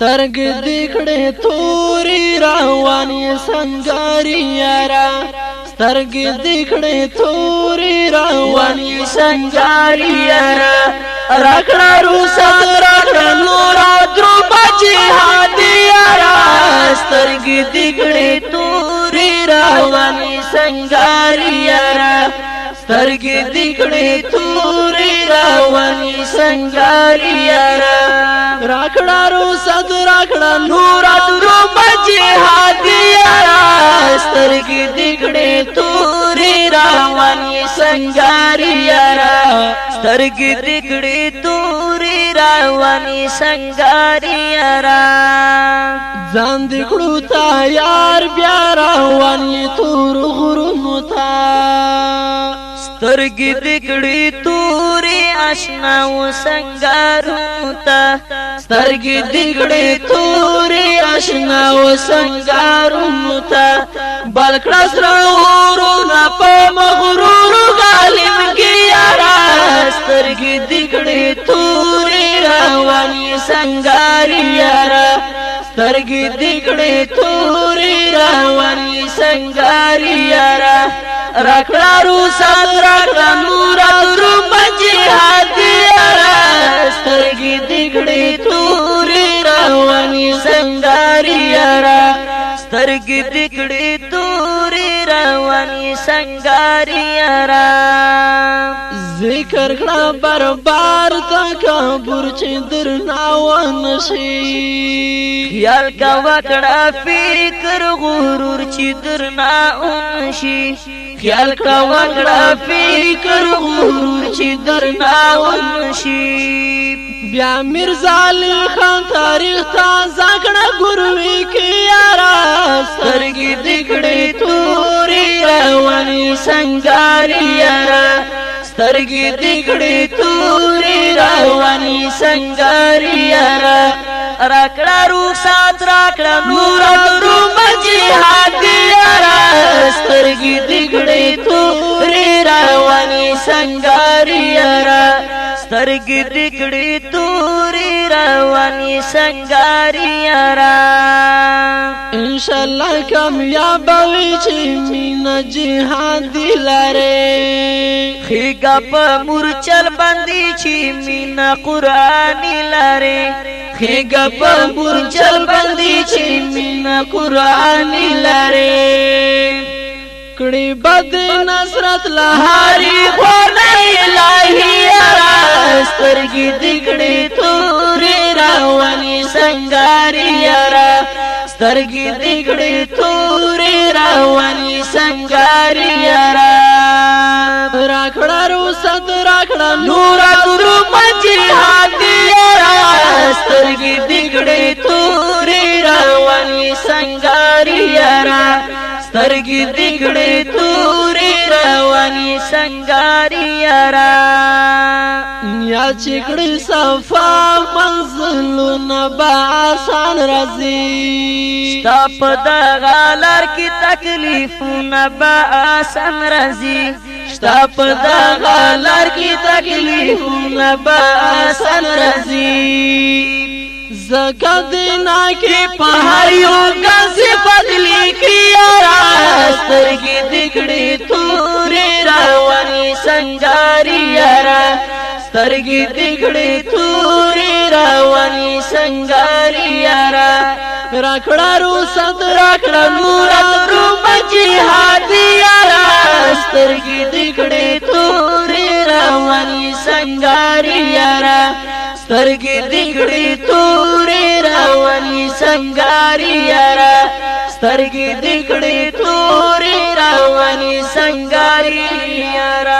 سترګ دکړې توري رواني سنگاري یارا سترګ دکړې توري رواني سنگاري یارا راکړه روسات راکړه نور درو بچي هادي یارا سترګ دکړې توري رواني سنگاري یارا سترګ دکړې توري رواني سنگاري یارا راکړه روسات راکړه نور درو بچي هادي یارا سترګ دکړې توري رواني سنگاري یارا سترګ دکړې توري رواني سنگاري یارا ځان دکړو تا یار بیا رواني تور غرونو تا سترګ دکړې توري آشنا و سنگارو تا سترګ دکړې توري آشنا و سنگارو تا بلکړه سره ورونه په مغرور غالب کې یارا سترګ دکړې توري رواني سنگاري یارا سترګ دکړې توري رواني سنگاري یارا راکړه روسات راکړه نور درو بچي هادي یارا سترګ دکړې توري رواني سنگاري یارا سترګ دکړې توري رواني سنگاري یارا ذکر کړه بربار تکبر چې درناو نشي خیال کا وکړه فکر غرور چې درناو نشي خیال کا وکړه فکر غرور چې درناو نشي بیا مرزا علي خان تاریخ تازه کړه ګروي کې یارا سترګ دکړې توري رواني سنگاري یارا سترګ دکړې توري رواني سنگاري یارا راکړه روسات راکړه نور درو بچي هادي یارا سترګ دکړې توري رواني سنگاري یارا سترګ دکړې توري رواني سنگاري یارا ان شاء الله کامیاب وي چې مینا جهاد لاره خېګه په مورچل باندې چې مینا قران لاره خېګه په مورچل باندې چې مینا قران لاره کړي بد نصرت لهاري خو نه الهي یارا سترګ دکړې توري رواني سنگاري یارا سترګ دکړې توري رواني سنگاري یارا راکړه روسات راکړه نور درو بچي هادي یارا سترګ دکړې توري رواني سنگاري یارا سترګ دکړې توري رواني سنگاري یارا یا چکړې صفا منزلونه با آسان راځي ستا په دغه لار کې تکلیفونه با آسان راځي ستا په دغه لار کې تکلیفونه با آسان راځي زکه دینا کې په هر یو غزي بدلی کې یارا سترګ دکړې توري رواني سنگاري یارا سترګ دکړې توري رواني سنگاري یارا راکړه روسات راکړه نور درو بچي هادي یارا سترګ دکړې توري رواني سنگاري یارا سترګ دکړې توري رواني سنگاري یارا سترګ دکړې توري رواني سنگاري یارا